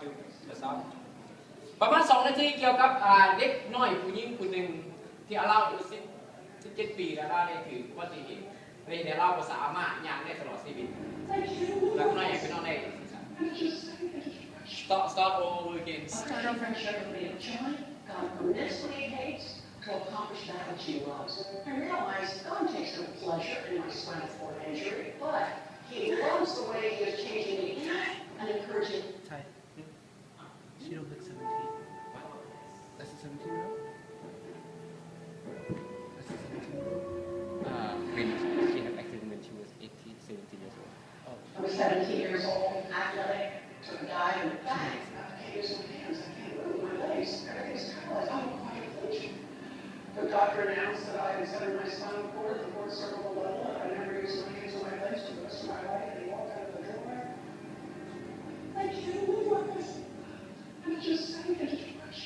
อยู่เช้าประมาณ2 นาทีเกี่ยวกับเด็กน้อยผู้หญิงคนหนึ่งที่อาเล่าอยู่17 ปีแล้วได้ถืออุบัติเหตุในเล่าภาษาอาม่าอย่างได้ตลอดชีวิตแล้วก็น้อยอยากเป็นน้องได้start all over again Start over again. Joy, God immensely hates to accomplish that which He loves. I realize God takes no pleasure in my spinal cord injury, but He loves the way He is changing me and encouraging. She don't look 17. That's a 17-year-old? That's a 17-year-old? When she had accident when she was 18, 17 years old. Oh. I was 17 years old, athletic, took a dive in the back. I can't use my hands, I can't move my legs. Everything's paralyzed. I'm quadriplegic. The doctor announced that I had centered my spinal cord at the fourth cervical level, and I never used my hands or my legs for the rest of my life. And he walked out of the doorway. I can't live like this. I'm just saying it too much.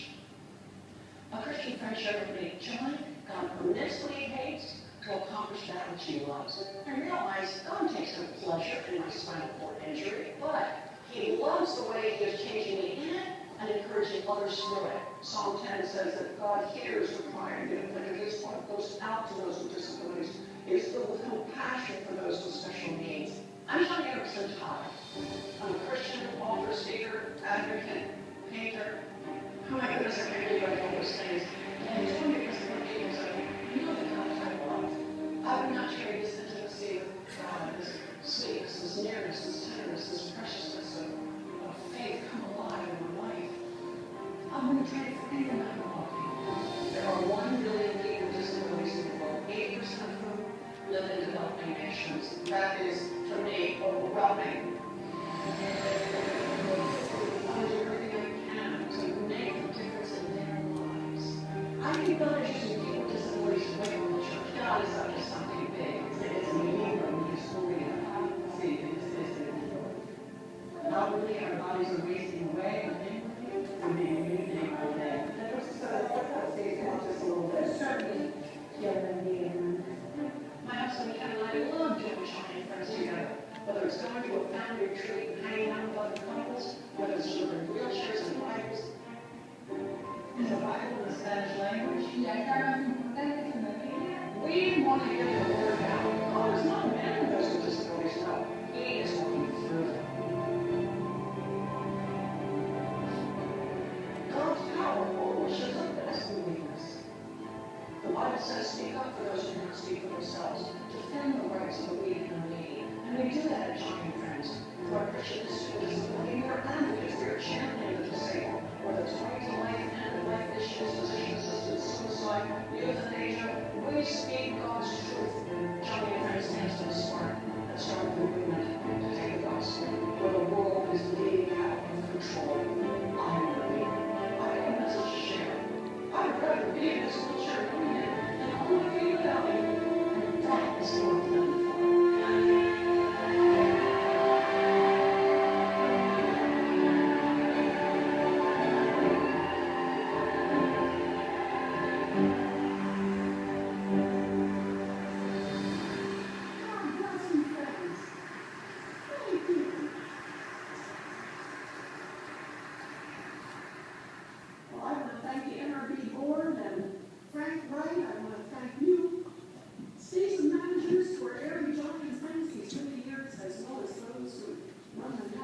A Christian friend shared with me, John, God immensely hates to accomplish that which He loves. I realize God takes no pleasure in my spinal cord injury, but He loves the way He is changing me in it and encouraging others through it. Psalm 10 says that God hears the cry of the afflicted. His heart goes out to those with disabilities. He is filled with compassion for those with special needs. I'm Johnny Erickson Todd. I'm a Christian, author, speaker, advocate, painter. Oh my goodness, I can't believe I all those things. And 20 years ago, people said, you know the God I love. I would not trade this intimacy with God, this sweetness, this nearness, this tenderness, this preciousness of faith come alive in my life. I wouldn't trade it for anything I love. There are 1 billion people with disabilities in the world, 80% of whom live in developing nations. That is, to me, overwhelming. I do everything I can to make a difference in their lives. I think God is using people with disabilities away from the church. God is up to something big. It's a kingdom He's holding it up. See, it's outwardly our bodies are wasting away, but inwardly we're being renewed day by day. Just a little bit. Certainly, my husband Ken and I love doing shopping friends together. Whether it's going to a family retreat and hanging out with other couples, whether it's delivering wheelchairs and Bibles. Is the Bible in the Spanish language? We want to get the word out. God is not a man who those with disabilities, no. He is working through them. God's power always shows up as weakness. The Bible says, speak up for those who cannot speak for themselves. Defend the rights of the weak and the needy. And we do that at Johnny Friends. Through our Christian disability, we are advocates. We are championing the disabled. Whether it's right to life, end-of-life issues, physician-assisted suicide, euthanasia, we speak God's truth. Johnny Friends stands to the smart and start the movement to take the gospel where the world is bleeding out of control. I am ready. I have a message to share. I'd rather be in this wheelchair doing it than only be without it. And that is worth living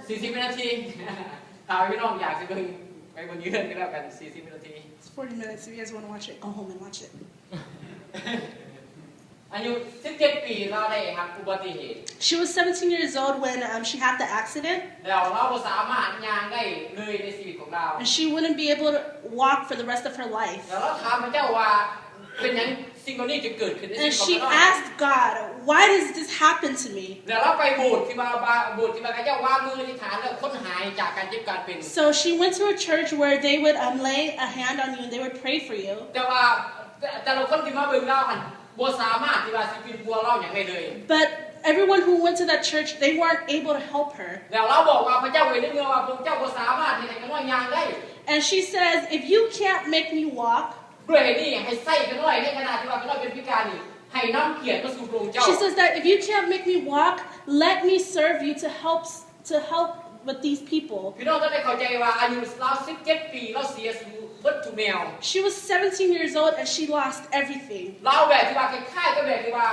for.40 นาทีถามพี่น้องอยากจะไปบนยืนก็แล้วกัน40 นาที It's 40 minutes. If you guys want to watch it, go home and watch it. อายุ17 ปีเราได้ครับอุบัติเหตุ She was 17 years old when she had the accident. แล้วเราบ่สามารถย่างได้เลยในชีวิตของเรา And she wouldn't be able to walk for the rest of her life. แล้วเราถามพระเจ้าว่าเป็นยังสิ่งเหล่านี้จะเกิดขึ้นในชีวิ And ตของ she เรา asked God, why does this happen to me? แล้วเราไปโบสถ์ที่พระเจ้าว่ามืออธิษฐานแล้วคนหายจากการเจ็บการเป็น So she went to a church where they would lay a hand on you and they would pray for you. แต่เราคนที่มาเบิ่งเราบ่สามารถที่ว่าสิเป็นบัวเราอย่างไรเลย But everyone who went to that church, they weren't able to help her. แล้วเราบอกว่าพระเจ้าเห็นเมื่อว่าพระเจ้าบ่สามารถที่จะน้อยย่างได้ And she says, if you can't make me walk, ด้วยเหตุนี้ให้ใส่กันน้อยในขณะที่ว่ากันน้อยเป็นพิการนี่ให้น้ำเกียรติมาสู่พระองค์เจ้า she says that if you can't make me walk, let me serve you to help with these people. พี่น้องต้องได้เข้าใจว่าอายุเรา17 ปีเราเสียสู่เบิดทุกแนว She was 17 years old and she lost everything. เราแบบที่ว่าคล้ายๆกับแบบที่ว่า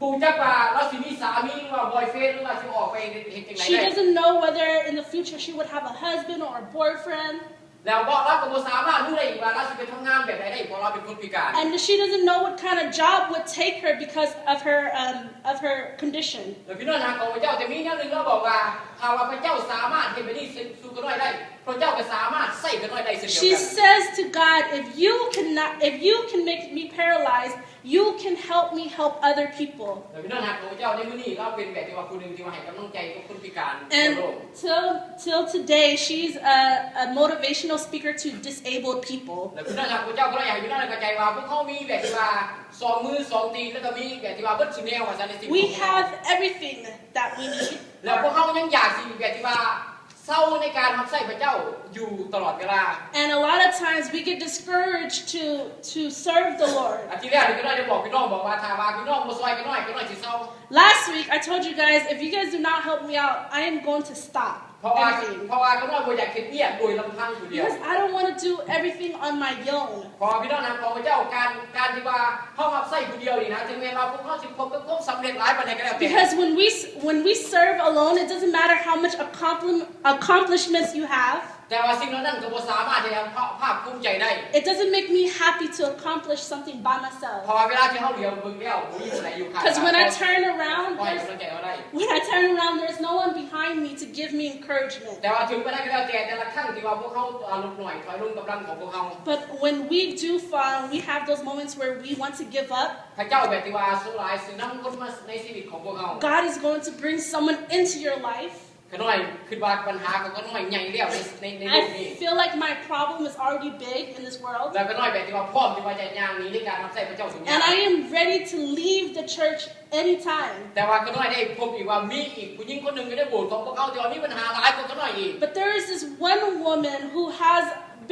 บูจักว่าเราสิมีสามีหรือว่าบอยเฟรนด์หรือว่าสิออกไปเฮ็ดจังได๋ She doesn't know whether in the future she would have a husband or a boyfriend. แล้วบอกเราก็บ่สามารถรู้ได้อีกว่าเราสิไปทำงานแบบใดได้เพราะเราเป็นคนพิการ And she doesn't know what kind of job would take her because of her condition. แล้วพี่น้องทางของพระเจ้าแต่มีแนวนึงเราบอกว่าถ้าว่าพระเจ้าสามารถเฮ็ดแบบนี้สู่กันน้อยได้พระเจ้าก็สามารถใช้กันน้อยได้เช่นเดียว She กัน says to God, if you can make me paralyzed, you can help me help other people. แล้วพี่น้องทางของพระเจ้าในมื้อนี้เราเป็นแบบที่ว่าผู้นึงที่ว่าให้กำลังใจกับคนพิการทั่ว And โลก till today, she's a motivational speaker to disabled people. แล้วพี่น้องทางพระเจ้าก็อยากให้พี่น้องเข้าใจว่าพวกเขามีแบบที่ว่า2มือ2ตีนแล้วก็มีแบบที่ว่าเบิดซุแนวว่าซั่นในชีวิต We have everything that we need. แล้วพวกเขายังอยากสิแบบที่ว่าเศร้าในการรับใช้พระเจ้าอยู่ตลอดเวลา And a lot of times we get discouraged to serve the Lord. อาทิตย์แรกพี่น้องได้บอกพี่น้องบอกว่าถ้าว่าพี่น้องบ่ซอยกันน้อยสิเศร้า Last week, I told you guys, if you guys do not help me out, I am going to stop เพราะว่า everything. ก็น้อยบ่อยากเฮ็ดเวียกโดยลำพังผู้เดียว Because I don't want to do everything on my own. พอพี่น้องนำของพระเจ้าการที่ว่าเฮารับใช้ผู้เดียวนี่นะถึงแม้ว่าพวกเขาสิพบกับความสำเร็จหลายปานใดก็แล้วแต่ Because when we serve alone, it doesn't matter how much accomplishments you have. แต่ว่าสิ่งนั้นก็บ่สามารถที่จะภาคภูมิใจได้ It doesn't make me happy to accomplish something by เพ myself. ราะว่าเวลาที่เฮาเหลียวเบิ่งแล้วบ่มีผู้ใดอยู่ข้าง Because when I turn around, ก็ให้กำลังใจเฮาได้ there's no one behind me to give me encouragement. แต่ว่าถึงปานใดก็แล้วแต่ละครั้งที่ว่าพวกเขาลดหน่อยถอยลงกำลังของพวกเขา But when we do fall, we have those moments where we want to give up. พระเจ้าแบบที่ว่าสุหลายสินำคนมาในชีวิตของพวกเขา God is going to bring someone into your life. ก็น้อยคิดว่าปัญหาก็น้อยใหญ่แล้วในโลกนี้ I feel like my problem is already big in this world. แล้วก็น้อยแบบที่ว่าพร้อมที่ว่าจะย่างหนี้ในการรับใช้พระเจ้าทุกอย่าง And I am ready to leave the church anytime. แต่ว่าก็น้อยได้พบอีกว่ามีอีกผู้หญิงคนหนึ่งอยู่ในโบสถ์ของพวกเขาที่ว่ามีปัญหาหลายกว่าก็น้อยอีก But there is this one woman who has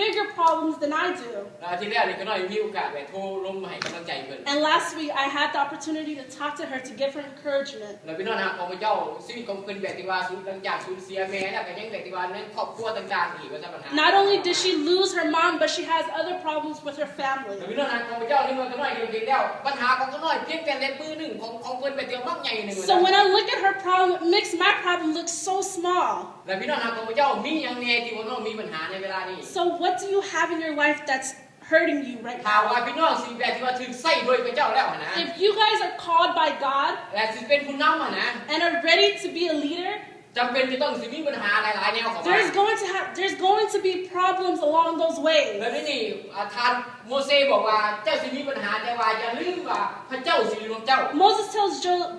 bigger problems than I do. แล้วที่แรกนี่ก็น้อยมีโอกาสแบบโทรลงมาให้กำลังใจเพิ่น And last week I had the opportunity to talk to her to give her encouragement. แล้วพี่น้องนะของพระเจ้าชีวิตของเพิ่นแบบที่ว่าหลังจากสูญเสียแม่แล้วก็ยังแบบที่ว่าในครอบครัวต่างๆอีกว่าจะปัญหา Not only did she lose her mom, but she has other problems with her แล้ว family. พี่น้องนะของพระเจ้านี่มันก็น้อยจริงๆแล้วปัญหาของก็น้อยเพียงแต่เล็บมือหนึ่งของเพิ่นแบบเดียวมากใหญ่หนึ่ง So when I look at her problem, it makes my problem look so small. แล้วพี่น้องนะของพระเจ้ามีอย่างแน่ที่ว่าน้องมีปัญหาในเวลานี้ So what do you have in your life that's hurting you right ถ้า now? ว่าพี่น้องสิแบบที่ว่าถึงใส่โดยพระเจ้าแล้วนะ If you guys are called by God และสิเป็นผู้นำนะ and are ready to be a leader, จำเป็นจะต้องสิมีปัญหาหลายๆแนวเข้ามา there's going to be problems along those ways. แล้วนี่ท่านโมเสสบอกว่าเจ้าสิมีปัญหาแต่ว่าอย่าลืมว่าพระเจ้าสิอยู่กับเจ้า Moses tells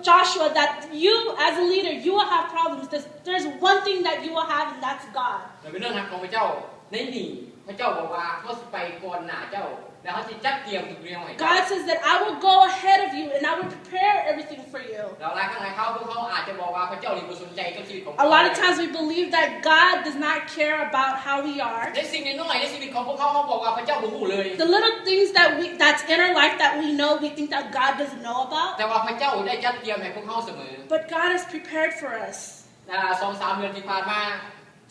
Joshua that you as a leader, you will have problems. There's one thing that you will have, and that's God. แล้วเป็นเรื่องทางของพระเจ้าในนี่พระเจ้าบอกว่าเขาสิไปก่อนหน้าเจ้าแล้วเขาสิจัดเตรียมทุกเรื่องให้เจ้า God says that I will go ahead of you and I will prepare everything for you. แล้วหลายครั้งหลายคราวพวกเขาอาจจะบอกว่าพระเจ้านี่บ่สนใจกับชีวิตของ A lot of times we believe that God does not care about how we are. ในสิ่งน้อยๆในชีวิตของพวกเขาบอกว่าพระเจ้าบ่ฮู้เลย The little things that's in our life that we know, we think that God doesn't know about. แต่ว่าพระเจ้าได้จัดเตรียมให้พวกเขาเสมอ But God has prepared for us. 2-3 เดือนที่ผ่านมา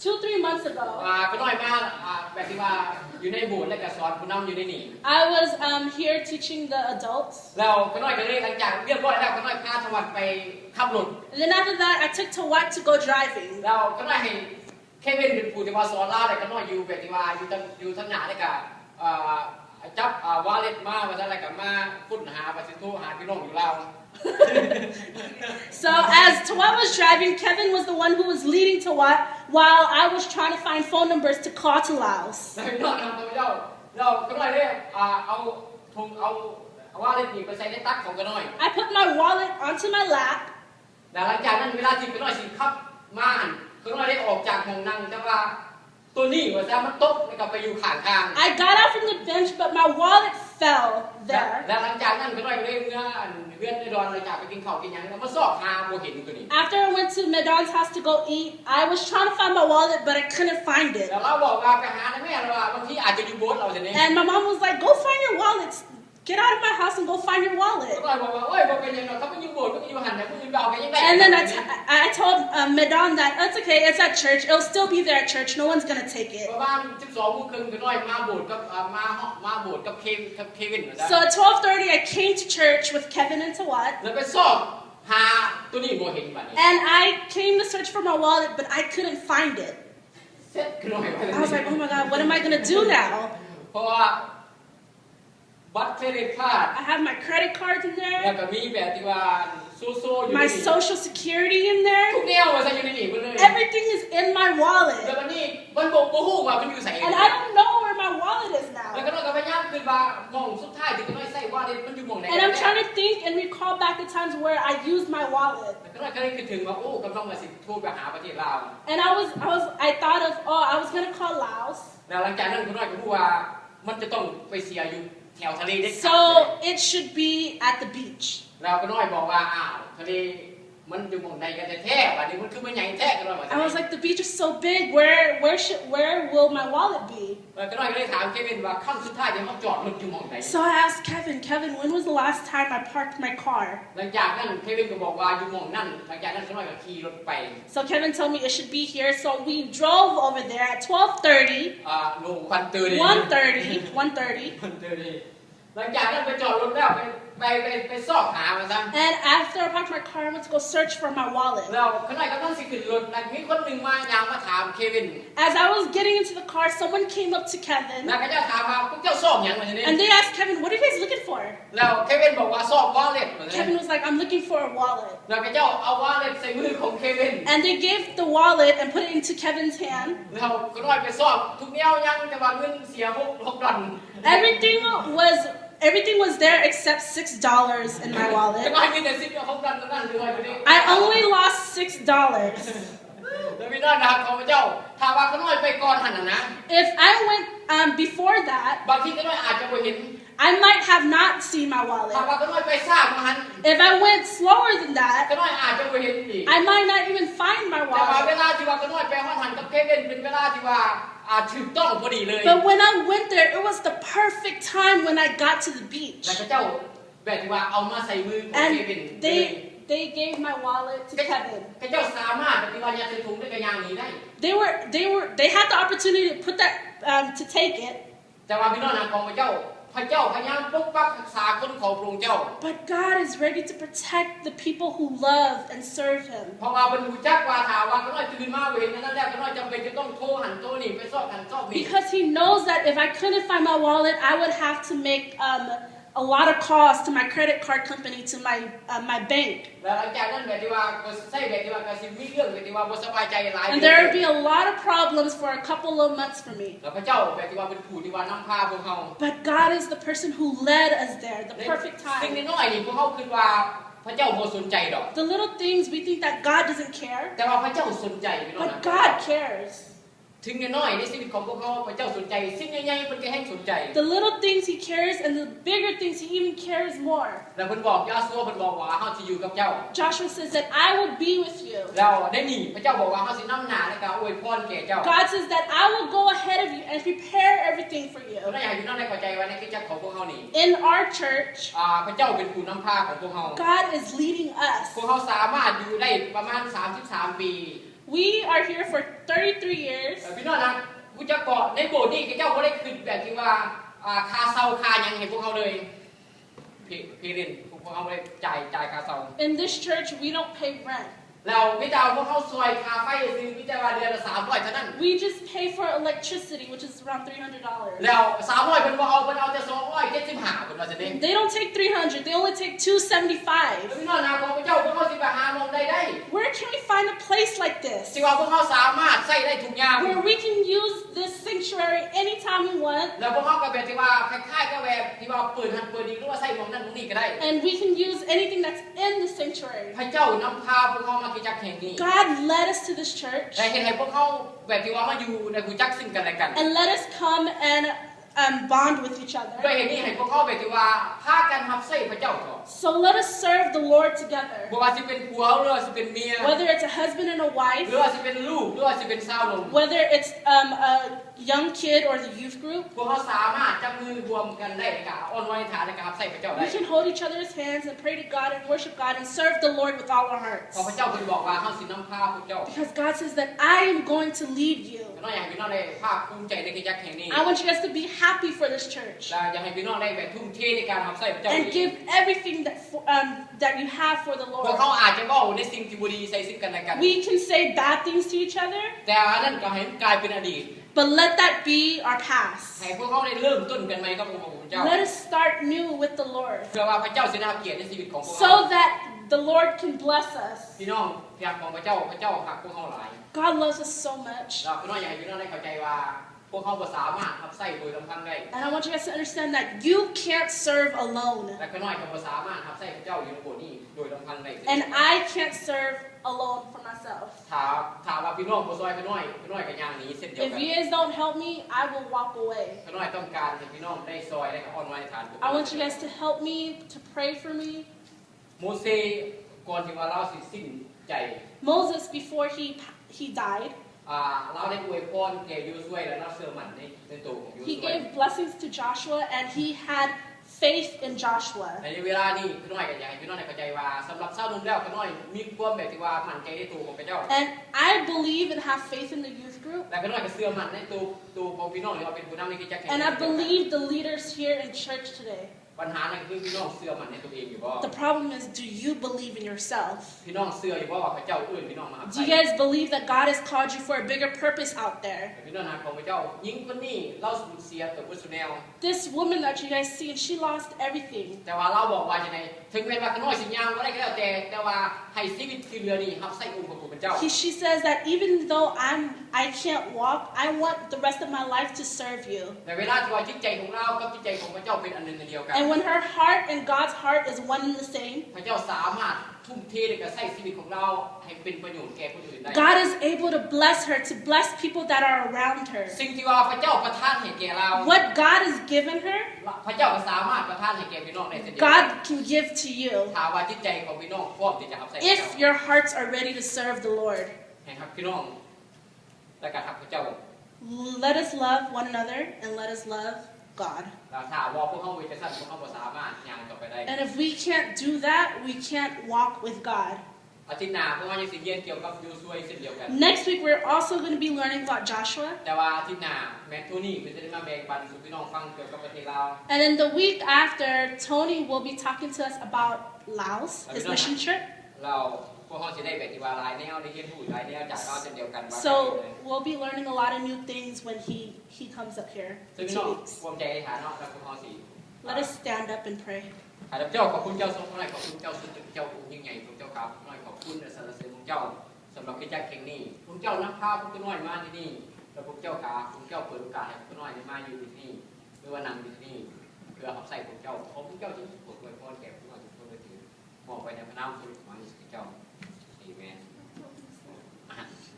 2-3 months ago, ก็น้อยมากแบบที่ว่าอยู่ในโบสถ์และก็สอนผู้นำอยู่ในนี่ I was here teaching the adults. แล้วก็น้อยก็เลยหลังจากเรียบร้อยแล้วก็น้อยพาทวัดไปขับรถ And then after that, I took Tawat to go driving. แล้วก็น้อยให้เควินเป็นผู้ที่ว่าสอนลาวแล้วก็น้อยอยู่แบบที่ว่าอยู่ทางหน้าแล้วก็จับวาเล็ตมาว่าซั่นแล้วก็มาค้นหาว่าสิโทรหาพี่น้องอยู่ลาว So as Tawat was driving, Kevin was the one who was leading Tawat while I was trying to find phone numbers to call to Laos. แล้วพี่น้องทำตัวเจ้าเราก็น้อยเลยเอาวาเล็ตนี่ไปใส่ในตักของก็น้อย I put my wallet onto my lap. แล้วหลังจากนั้นเวลาที่ก็น้อยสิขับมาก็น้อยได้ออกจากห้องนั่งแต่ว่าตัวนี้ว่าซะมันตกแล้วก็ไปอยู่ข้างทาง I got out from the bench, but my wallet fell แล้ there. วหลังจากนั้นก็น้อยเลยเมื่อในดอนหลังจากไปกินข้าวกินหยังแล้วมาซอกหาบ่เห็นตัวนี้ After I went to Medon's house to go eat, I was trying to find my wallet, but I couldn't find it. แล้วเราบอกว่าไปหาแม่เราว่าบางทีอาจจะอยู่โบสถ์เราจะนี่ And my mom was like, go find your wallet. get out of my house and go find your wallet. ก็บอกว่าโอ้ยบ่เป็นหยังดอกเขาไปอยู่โบสถ์ก็ไปอยู่หันน่ะผู้อื่นเอาไปยังได้ And then I told Madame that it's okay, it's at church. It'll still be there at church. No one's going to take it. ประมาณ 12:30 นน้อยมาโบสถ์กับมาโบสถ์กับเควินว่า So at 12:30, I came to church with Kevin and Tawat. แล้วไปสอบหาตัวนี้บ่เห็นบัดนี้ And I came to search for my wallet, but I couldn't find it. เสร็จคือน้อย I was like, oh my God, what am I going to do now? เพราะว่าบัตรเครดิตการ์ด I have my credit cards in แล้ว there, ก็มีแบบที่ว่าโซอยู่ my นี่ social security in ทุ there. กแนวว่าใส่อยู่ในนี่หมดเลย Everything is in my แล้ว wallet. บัดนี้มันบ่ฮู้ว่ามันอยู่ไส And I don't know where my wallet is แล้ว now. ก็น้อยก็พยายามคิดว่ามองสุดท้ายที่ก็น้อยใส่ว่ามันอยู่หม่องไหน And I'm trying to think and recall back the times where I used my wallet. แล้วก็น้อยก็เลยคิดถึงว่าโอ้กำลังว่าสิโทรไปหาประเทศลาว And I thought of, I was going to call Laos. แล้วหลังจากนั้นก็น้อยก็รู้ว่ามันจะต้องไปเสียอยู่แถวทะเลได้ So it should be at the beach. เราก็น้อยบอกว่าอ้าวทะเลมันอยู่หม่องใดกันแท้ๆบัดนี้มันคือมันใหญ่แท้ก็น้อยว่า I was like, the beach is so big. Where will my wallet be? ก็น้อยก็เลยถามเควินว่าครั้งสุดท้ายที่เฮาจอดรถอยู่หม่องใด So I asked Kevin, when was the last time I parked my car? หลังจากนั้นเควินก็บอกว่าอยู่หม่องนั่นหลังจากนั้นก็น้อยก็ขี่รถไป So Kevin told me it should be here. So we drove over there at 12:30, โลควันเตอร์ 1:30. ควันเตอร์หลังจากนั้นไปจอดรถแล้วไปซอกหามาซะ And after I parked my car, I went to go search for my wallet. แล้วขณะกำลังสิขึ้นรถแล้วมีคนหนึ่งมายางมาถามเควิน As I was getting into the car, someone came up to Kevin แล้วก็จะถามว่าพวกเจ้าซอกหยังมาทีนี้ and they asked Kevin, what are you guys looking for? แล้วเควินบอกว่าซอกวอลเล็ต Kevin was like, I'm looking for a wallet. แล้วก็เจ้าเอาวอลเล็ตใส่มือของเควิน And they gave the wallet and put it into Kevin's hand. แล้วก็น้อยไปซอกทุกแนวยังแต่ว่าเงินเสีย$6 Everything was there except $6 in my แต่ wallet. น้อยมีแต่$6นั่นด้วยไปดิ I only lost $6. แล้วพี่น้องนะครับของพระเจ้าถ้าว่าก็น้อยไปก่อนหันน่ะนะ If I went before that, บางทีก็น้อยอาจจะบ่เห็น I might have not seen my ถ้า wallet. ว่าก็น้อยไปซ่ามาหัน If I went slower than ก็ that, น้อยอาจจะบ่เห็นอีก I might not even find my แต่ว่าเว wallet. ลาที่ว่าก็น้อยไปหันกับเควินเป็นเวลาที่ว่าถูกต้องพอดีเลย But when I went there, it was the perfect time when I got to the beach. แล้วก็เจ้าแบบที่ว่าเอามาใส่มือของเควิน And they gave my wallet to Kevin. ก็เจ้าสามารถแบบที่ว่ายัดใส่ถุงได้ก็ย่างนี้ได้ They had the opportunity to put that to take it. แต่ว่าพี่น้องนะของพระเจ้าพยายามปกปักรักษาคนของพระองค์เจ้า But God is ready to protect the people who love and serve Him. เพราะว่าบรรลุจักว่าถาว่าก็น้อยตื่นมาเห็นนั่นแหละก็น้อยจำเป็นจะต้องโทรหันโทรนี่ไปซอกหันซอกนี่ Because He knows that if I couldn't find my wallet, I would have to make a lot of calls to my credit card company, to my bank. แล้วหลังจากนั้นแบบที่ว่าก็ใส่แบบที่ว่าก็สิมีเรื่องแบบที่ว่าบ่สบายใจหลาย And there would be a lot of problems for a couple of months for me. แล้วพระเจ้าแบบที่ว่าเป็นผู้ที่ว่านำพาพวกเขา But God is the person who led us there, the perfect สิ่ง time. น้อยๆนี่พวกเขาคิดว่าพระเจ้าบ่สนใจดอก The little things we think that God doesn't care, แต่ว่าพระเจ้าสนใจพี่น้อง but นะ God cares. ถึงน้อยๆในชีวิตของพวกเขาพระเจ้าสนใจสิ่งใหญ่ๆเพิ่นก็แห่งสนใจ The little things He cares, and the bigger things He even cares more. แล้วเพิ่นบอกยาซัวเพิ่นบอกว่าเฮาสิอยู่กับเจ้า Joshua says that I will be with you. แล้วได้นี่พระเจ้าบอกว่าเฮาสินำหน้าและก็อวยพรแก่เจ้า God says that I will go ahead of you and prepare everything for เรา you. ได้อยากให้พี่น้องได้เข้าใจว่าในคริสตจักรของพวกเฮานี่ In our church, พระเจ้าเป็นผู้นำพาของพวกเฮา God is leading พวก us. เฮาสามารถอยู่ได้ประมาณ33 ปี We are here for 33 years. พี่น้องนะผู้จักเกาะในโบสถ์นี่พระเจ้าบ่ได้คิดแบบที่ว่าค่าเช่าค่าหยังให้พวกเฮาเลยพี่เรียนพวกเฮาบ่ได้จ่ายค่าเช่า In this church, we don't pay rent. แล้วมิแต่พวกเฮาซอยค่าไฟซื้อมิแต่ว่าเดือนละ300เท่านั้น We just pay for electricity, which is around $300. แล้ว300เพิ่นบ่เอาเพิ่นเอาแต่275เพิ่นว่าจังได๋ They don't take 300, they only take 275. พี่น้องนะของพระเจ้าพวกเฮาสิไปหาลงได้ Where can we find a place like สิ this? ว่าพวกเฮาสามารถใช้ได้ทุกอย่าง Where we can use this sanctuary anytime we want, แล้วพวกเฮาก็แบบที่ว่าคล้ายๆกับแบบที่ว่าเปิดหันเปิดนี่หรือว่าใส่หมองนั้นหมองนี้ก็ได้ and we can use anything that's in the sanctuary. พระเจ้านำพาพวกเฮามาคริสตจักรแห่งนี้ God led us to this church และเห็นให้พวกเฮาแบบที่ว่ามาอยู่ในคริสตจักรซึ่งกันและกัน and let us come and bond with each ด้วย other. เหตุนี้ให้พวกเฮาแบบที่ว่าพากันรับใช้พระเจ้าก่อน So let us serve the Lord together. บ่ว่าสิเป็นผัวหรือว่าสิเป็นเมีย Whether it's a husband and a หรือ wife, ว่าสิเป็นลูกหรือว่าสิเป็นสาวหนุ่ม whether it's young kid or the youth group, พวกเขาสามารถจับมือรวมกันได้ในการอ้อนวอนฐานในการรับใช้พระเจ้าได้ we can hold each other's hands and pray to God and worship God and serve the Lord with all our เพ hearts. ราะพระเจ้าคุณบอกว่าเฮาสินำพาพวกเจ้า Because God says that I am going to lead you. พี่น้องอยากให้พี่น้องได้ภาคภูมิใจในกิจจักรแห่งนี้ I want you guys to be happy for this church และอยากให้พี่น้องได้แบบทุ่มเทในการรับใช้พระเจ้า and give everything that you have for the พวกเขา Lord. อาจจะบอกในสิ่งที่บ่ดีใส่ซึ่งกันและกัน We can say bad things to each other, แต่อันนั้นก็ให้กลายเป็นอดีต but let that be our past. ให้พวกเขาได้เริ่มต้นกันใหม่กับองค์พระผู้เจ้า Let us start new with the Lord เพื่อว่าพระเจ้าสิได้รับเกียรติในชีวิตของพวกเขา so that the Lord can bless us. พี่น้องพระหักของพระเจ้าหักพวกเขาหลาย God loves us so much. เราพี่น้องอยากให้พี่น้องได้เข้าใจว่าพวกเขาบ่สามารถรับใช้โดยลำพังได้ And I want you guys to understand that you can't serve alone. และพี่น้องก็บ่สามารถรับใช้พระเจ้าอยู่ในโบสถ์นี้โดยลำพังได้ And I can't serve alone for myself. ถ้าว่าพี่น้องบ่ซอยพี่น้อยก็ย่างหนีเส้นเดียว If กัน you guys don't help me, I will walk away. พี่น้อยต้องการให้พี่น้องได้ซอยได้อ้อนวอนฐาน I want you guys to help me, to pray for me. โมเสสก่อนที่ว่าเราสิสิ้นใจ Moses, before he died, เราได้อวยพรแก่ยูซุยและเราเชื่อมั่นในตัวของยูซุ he ย gave blessings to Joshua and he had faith in Joshua. ในเวลานี้พี่น้อยก็อยากให้พี่น้องได้เข้าใจว่าสำหรับชาวนุ่มแล้วพี่น้อยมีความแบบที่ว่ามั่นใจในตัวของพระเจ้า And I believe and have faith in the youth group. และพี่น้อยก็เชื่อมั่นในตัวของพี่น้องหรือว่าเป็นผู้นำในกิจการ And I believe the leaders here in church today. ปัญหานั่นคือพี่น้องเชื่อมั่นในตัวเองอยู่บ่ The problem is, do you believe in yourself? พี่น้องเชื่ออยู่บ่ว่าพระเจ้าเอื้อนพี่น้องมาหา Do you guys believe that God has called you for a bigger purpose out there? พี่น้องหาของพระเจ้าหญิงคนนี้เราสูญเสียตัวพุทธแนว This woman that you guys see, she lost everything. แต่ว่าเราบอกว่าจังได๋ถึงแม้ว่าขน้อยสิยาวบ่ได้ก็แล้วแต่ว่าให้ชีวิตที่เหลือนี่รับใช้องค์พระผู้เป็นเจ้า She says that even though I can't walk, I want the rest of my life to serve you. แต่เวลาที่ว่าจิตใจของเรากับจิตใจของพระเจ้าเป็นอันหนึ่งอันเดียวกัน And when her heart and God's heart is one and the same, พระเจ้าสามารถทุ่มเทในการใช้ชีวิตของเราให้เป็นประโยชน์แก่ผู้อื่นได้ God is able to bless her, to bless people that are around her. สิ่งที่ว่าพระเจ้าประทานให้แก่เรา What God has given her, พระเจ้าก็สามารถประทานให้แก่พี่น้องได้เช่นเดียวกั God can give to you ถ้าว่าจิตใจของพี่น้องพร้อมที่จะรับใช้พระ if เจ้า your hearts are ready to serve the Lord. ให้ครับพี่น้องและการทักพระเจ้า Let us love one another and let us love God. แล้วถ้าว่าพวกเขาวิจารณ์พวกเขาบ่สามารถย่างต่อไปได้ And if we can't do that, we can't walk with God. อาทิตย์หน้าพวกเราจะสิเรียนเกี่ยวกับยูซุยเช่นเดียวกัน Next week, we're also going to be learning about Joshua. แต่ว่าอาทิตย์หน้าแมทโทนี่เพิ่นจะได้มาแบ่งปันสู่พี่น้องฟังเกี่ยวกับประเทศลาว And then the week after, Tony will be talking to us about Laos, his mission trip. เราพวกเขาสิได้แบบที่ว่าหลายแนวได้เรียนรู้หลายแนวจากเราเช่นเดียวกันว่า So we'll be learning a lot of new things when he comes up here ซึ่ง in พี่น้อง 2 weeks. ความใจในฐานะแล้วพวกเขาสิ Let us stand up and pray. ข้าพเจ้าขอบคุณเจ้าทรงน้อยขอบคุณเจ้าสุดเจ้าองค์ยิ่งใหญ่พระเจ้าครับน้อยขอบคุณและสรรเสริญพระเจ้าสำหรับกิจการแห่งนี้พระเจ้านำพาพวกน้อยมาที่นี่แล้วพระเจ้าครับพระเจ้าเปิดโอกาสให้พวกน้อยได้มาอยู่ที่นี่หรือว่านั่งอยู่ที่นี่เพื่อรับใช้พระเจ้าขอพระเจ้าที่โปรดอวยพรแก่พวกน้อยทุกคนด้วยเถิดมอบไปในพระนามพระของพระเจ้าอาเมน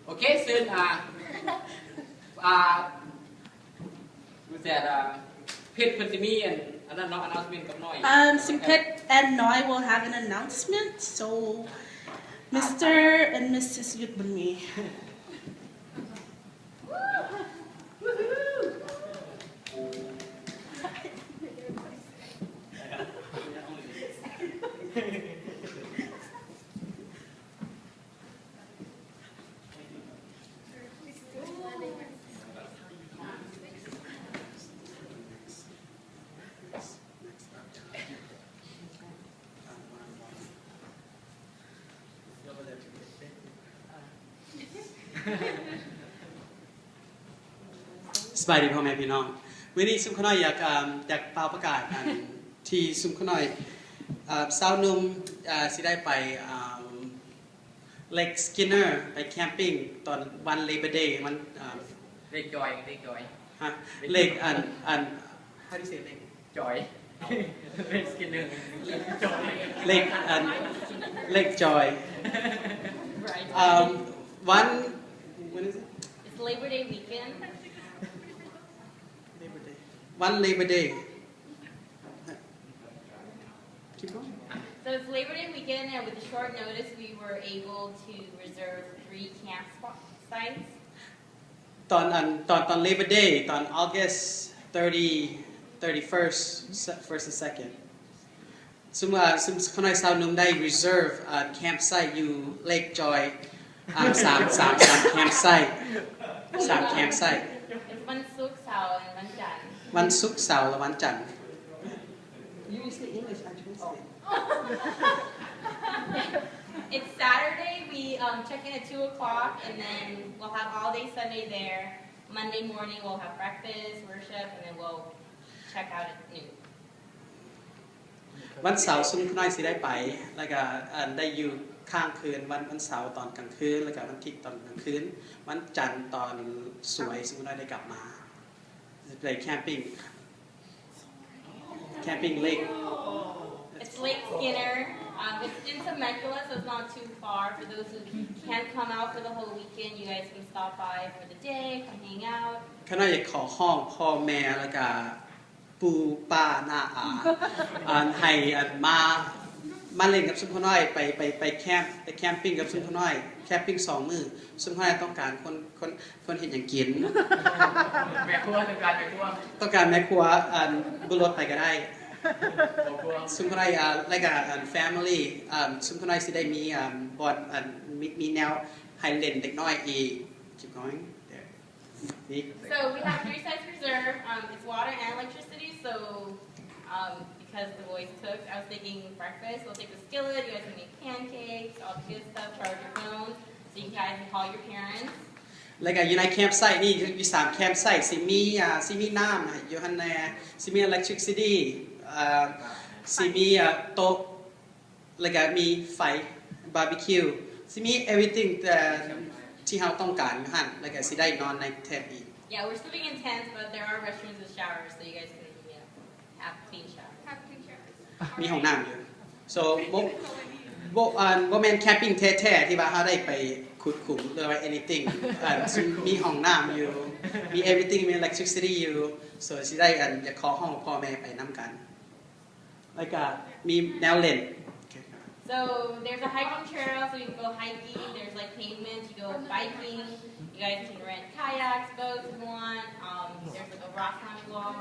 โอเคซึ่งดูแต่เพชรพันธิมีอันนั้นเนาะ announcement กับน้อย Simpet and Noi will have an announcement. So, Mr. and Mrs. Yutbunmi.สบายดีพ่อแม่พี่น้องวันนี้ซุมขน้อยอยากเป่าประกาศที่ซุมขน้อยสาวหนุ่มสิได้ไปLake Skinner ไปแคมปิ้งตอนวัน Labor Day มันเลขจอยฮะ Lake how do you say Lake จอยเลขสกินเนอร์จอย Lake Joy when is it It's Labor Day weekend. Labor Day one Labor Day keep going So it's Labor Day weekend, and with the short notice, we were able to reserve 3 camp sites. ตอน Labor Day ตอน August 31st first and second ซึ่งคณะสาวนุ่มได้ reserve campsite อยู่ Lake Joy 3 campsite 3 campsite It's วันศุกร์เสาร์และวันจันทร์ วันศุกร์เสาร์และวันจันทร์ You speak English I translate It's Saturday. We check in at 2 o'clock, and then we'll have all day Sunday there. Monday morning, we'll have breakfast, worship, and then we'll check out at noon. วันเสาร์ซุมคณะสิได้ไปแล้วก็ได้อยู่ข้างคืนวันเสาร์ตอนกลางคืนแล้วก็วันอาทิตย์ตอนกลางคืนวันจันทร์ตอนสวยซุมคณะได้กลับมาจะไปแคมปิ้งlake It's Lake Skinner. It's in Temecula, so it's not too far. For those who can't come out for the whole weekend, you guys can stop by for the day, come hang out. คณะอยากขอห้องพ่อแม่แล้วก็ปู่ป้าน้าอาให้มาเล่นกับซุมคณะไปแคมปิ้งกับซุมคณะแคมปิ้ง2มื้อซุมคณะต้องการคนเฮ็ดหยังกิน แม่ครัวต้องการแม่ครัว ต้องการแม่ครัวบุรถไปก็ได้ พ่อครัว ซุมคณะlike family ซุมคณะสิได้มีบอลมีแนวให้เล่นเด็กน้อยอีก keep going there So we have 3 sets reserved. It's water and electricity, so because the boys cook, I was thinking breakfast. We'll take the skillet, you guys can make pancakes, all the good stuff, charge your phones, so you guys can call your parents. แล้วก็อยู่ในแคมป์ไซต์นี่มี3แคมป์ไซต์สิมีน้ำอยู่หั่นแน่สิมี electricity สิมีโต๊ะแล้วก็มีไฟ barbecue สิมี everything ที่เราต้องการอยู่หั่นแล้วก็สิได้นอนในเทนต์อีก Yeah, we're sleeping in tents, but there are restrooms with showers, so you guys can have clean showers. มีห้องน้ำอยู่ so บ่แม่นแคมปิ้งแท้ๆที่ว่าเราได้ไปขุดขุมหรือว่า anything มีห้องน้ำอยู่มี everything มี electricity อยู่ so สิได้อยากขอห้องพ่อแม่ไปนํกันแล้วก็มีแนวเล่น So there's a hiking trail, so you can go hiking. There's like pavement, you go biking. You guys can rent kayaks, boats if you want. There's like a rock climbing wall.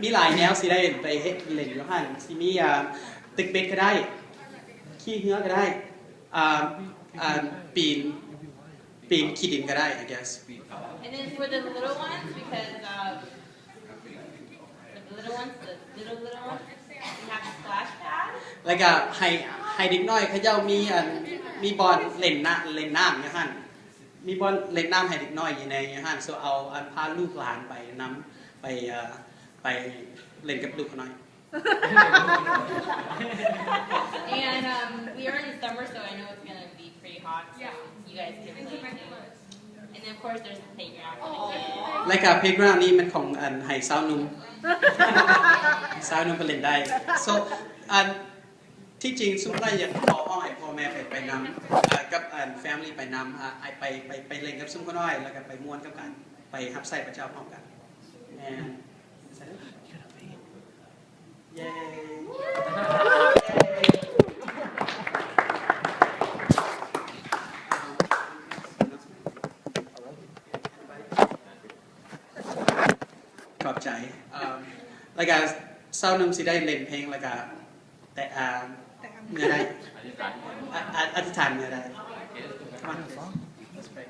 มีหลายแนวสิได้ไปเฮ็ดเล่นอยู่หั่นสิมีตึกเบ็ดก็ได้ขี่เหือก็ได้ปีนขี้ดินก็ได้ I guess And then for the little ones, because the little ones, we have a splash pad. แล้วก็ให้เด็กน้อยเขาเจ้ามีบอลเล่นน้ำอยู่หั่นมีบอลเล่นน้ำให้เด็กน้อยอยู่ในอยู่หั่น so เอาพาลูกหลานไปนํไปเล่นกับลูกเขาหน่อย And we are in summer, so I know it's going to be pretty hot, so you guys can play too. And then of course there's the playground for the kids. แล้วก็ playground นี่มันของให้สาวหนุ่ม สาวหนุ่มไปเล่นได้ so ที่จริงซุมได้อยากขอห้องให้พ่อแม่ไปนำกับfamily ไปนำไปเล่นกับซุมก็น้อยแล้วก็ไปม่วนกับกันไปรับใช้พระเจ้าพร้อมกัน and Yay ขอบใจแล้วก็เศร้าหนึ่งสิได้เล่นเพลงแล้วก็แต่เมื่อได้อธิษฐานเมื่อได้ Come on. Let's pray.